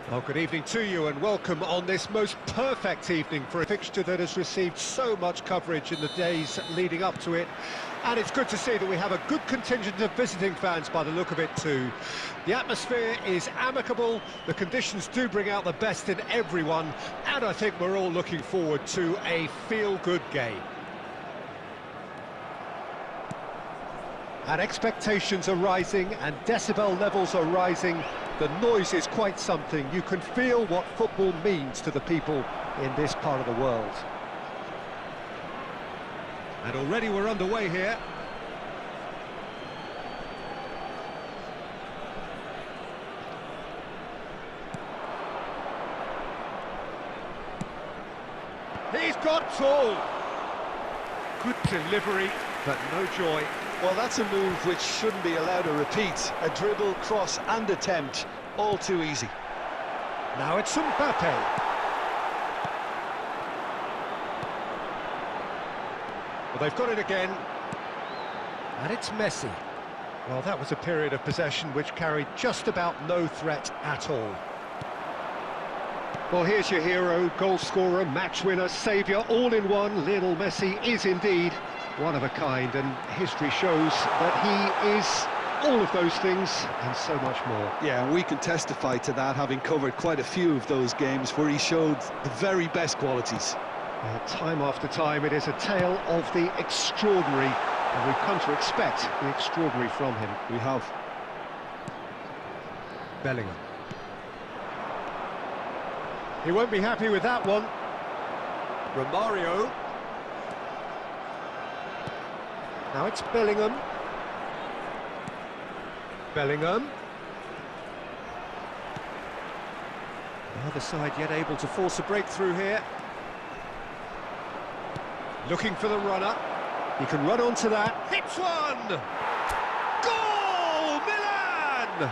Well, good evening to you and welcome on this most perfect evening for a fixture that has received so much coverage in the days leading up to it. And it's good to see that we have a good contingent of visiting fans by the look of it too. The atmosphere is amicable, the conditions do bring out the best in everyone, and I think we're all looking forward to a feel-good game. And expectations are rising and decibel levels are rising. The noise is quite something. You can feel what football means to the people in this part of the world. And already we're underway here. He's got tall. Good delivery, but no joy. Well, that's a move which shouldn't be allowed to repeat. A dribble, cross and attempt, all too easy. Now it's Mbappe. Well, they've got it again. And it's Messi. Well, that was a period of possession which carried just about no threat at all. Well, here's your hero, goal scorer, match winner, saviour, all in one. Lionel Messi is indeed one of a kind, and history shows that he is all of those things and so much more. Yeah, and we can testify to that, having covered quite a few of those games where he showed the very best qualities. Time after time, it is a tale of the extraordinary, and we've come to expect the extraordinary from him. We have. Bellingham. He won't be happy with that one. Romario. Now it's Bellingham. Bellingham. The other side yet able to force a breakthrough here. Looking for the runner. He can run onto that. Hits one! Goal! Milan!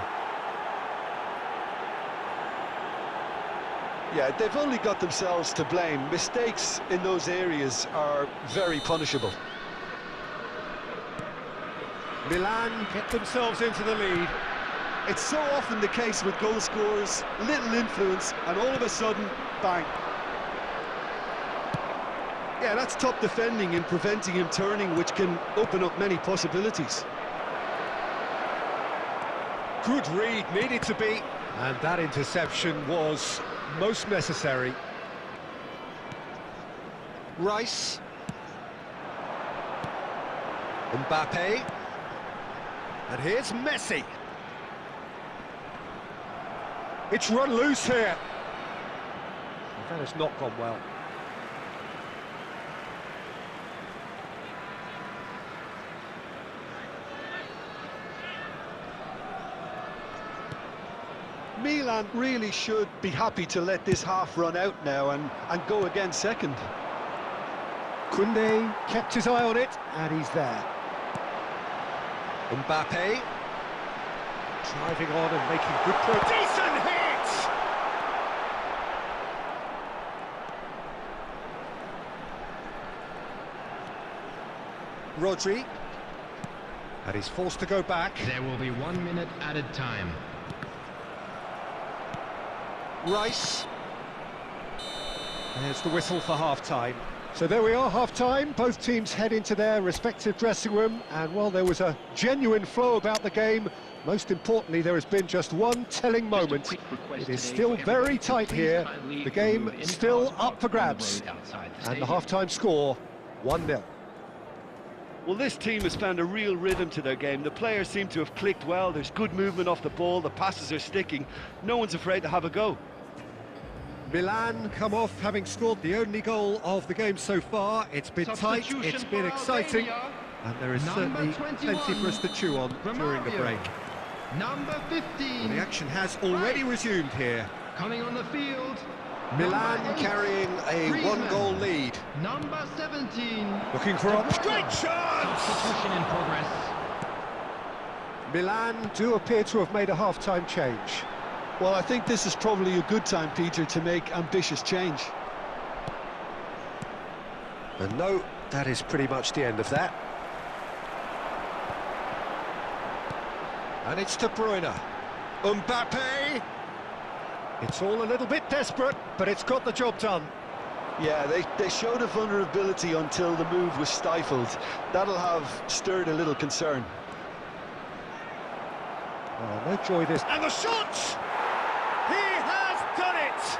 Yeah, they've only got themselves to blame. Mistakes in those areas are very punishable. Milan get themselves into the lead. It's so often the case with goal scorers, little influence, and all of a sudden, bang. Yeah, that's top defending and preventing him turning, which can open up many possibilities. Good read, needed to be. And that interception was most necessary. Rice. Mbappe. And here's Messi. It's run loose here. That has not gone well. Milan really should be happy to let this half run out now and go again second. Koundé kept his eye on it, and he's there. Mbappe driving on and making good progress. Decent hit! Rodri, and he's forced to go back. There will be 1 minute added time. Rice. There's the whistle for half-time. So there we are, half-time. Both teams head into their respective dressing room, and while there was a genuine flow about the game, most importantly, there has been just one telling moment. It is still very tight here. The game still up for grabs. And the half-time score, 1-0. Well, this team has found a real rhythm to their game. The players seem to have clicked well. There's good movement off the ball. The passes are sticking. No one's afraid to have a go. Milan come off having scored the only goal of the game so far. It's been tight, it's been exciting, and there is certainly plenty for us to chew on during the break. Number 15. The action has already resumed here. Coming on the field. Milan carrying a one-goal lead. Number 17. Looking for a great chance! Substitution in progress. Milan do appear to have made a half-time change. Well, I think this is probably a good time, Peter, to make ambitious change. And no, that is pretty much the end of that. And it's De Bruyne. Mbappe! It's all a little bit desperate, but it's got the job done. Yeah, they showed a vulnerability until the move was stifled. That'll have stirred a little concern. Oh, no joy this. And the shot! He has done it!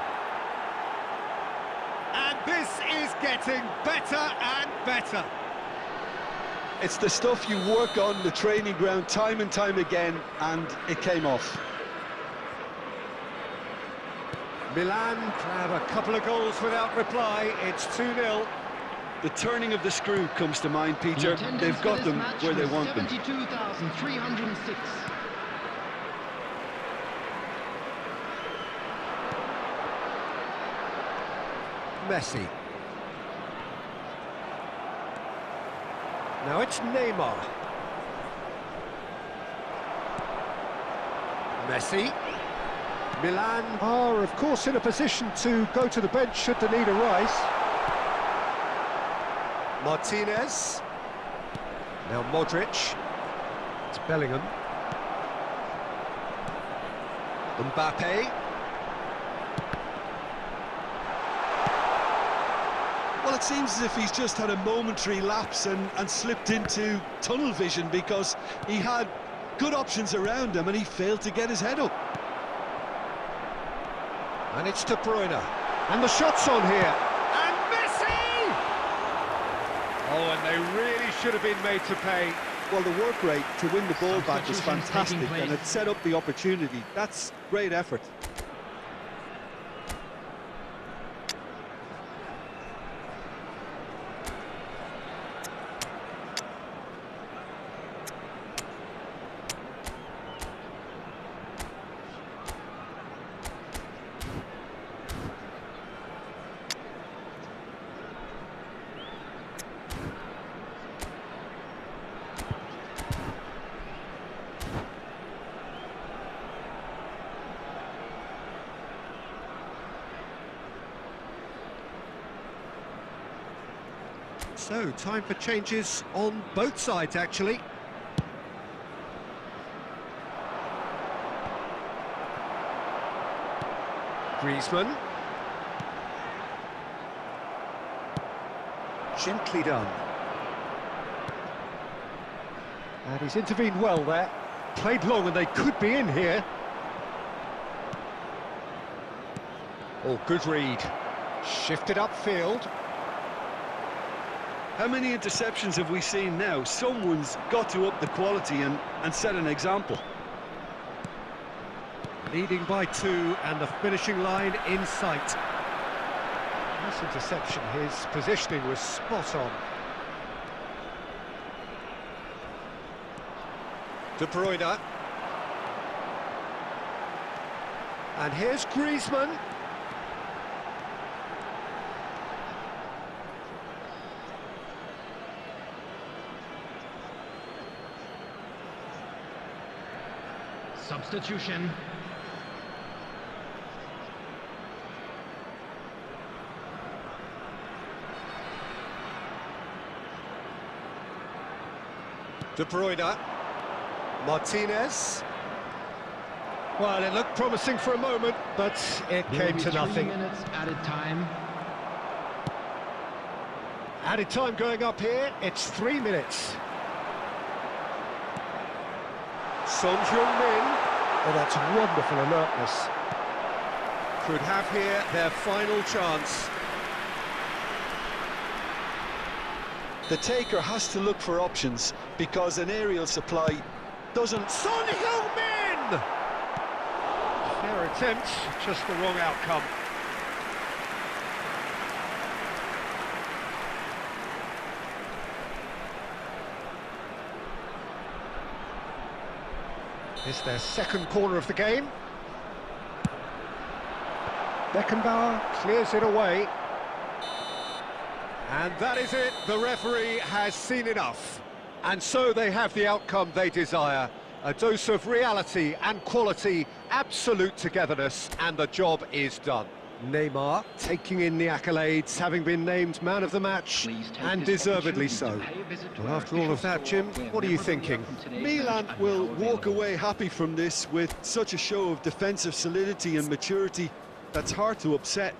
And this is getting better and better. It's the stuff you work on the training ground time and time again, and it came off. Milan have a couple of goals without reply. It's 2-0. The turning of the screw comes to mind, Peter. The They've got them attendance where for they this want match them. was 72,306. Messi. Now it's Neymar. Messi. Milan are, of course, in a position to go to the bench should the need arise. Martinez. Now Modric. It's Bellingham. Mbappe. Well, it seems as if he's just had a momentary lapse and slipped into tunnel vision, because he had good options around him and he failed to get his head up. And it's De Bruyne. And the shot's on here. And Messi! Oh, and they really should have been made to pay. Well, the work rate to win the ball back was Substitutions fantastic, taking place. and it set up the opportunity. That's great effort. So, time for changes on both sides, actually. Griezmann. Gently done. And he's intervened well there. Played long and they could be in here. Oh, good read. Shifted upfield. How many interceptions have we seen now? Someone's got to up the quality and set an example. Leading by 2 and the finishing line in sight. This interception, his positioning was spot on. De Bruyne. And here's Griezmann. Substitution. De Bruyne. Martinez. Well, it looked promising for a moment, but it There will came be to 3 nothing. minutes added time. Added time going up here, it's 3 minutes. Son Heung-min. Oh, that's wonderful alertness. Could have here their final chance. The taker has to look for options, because an aerial supply doesn't... Son Heung-min! Fair attempt, just the wrong outcome. It's their second corner of the game. Beckenbauer clears it away. And that is it, the referee has seen enough. And so they have the outcome they desire. A dose of reality and quality, absolute togetherness, and the job is done. Neymar taking in the accolades, having been named man of the match, and deservedly so. Well, after all of that, Jim, what are you thinking? Milan will walk away happy from this with such a show of defensive solidity and maturity that's hard to upset.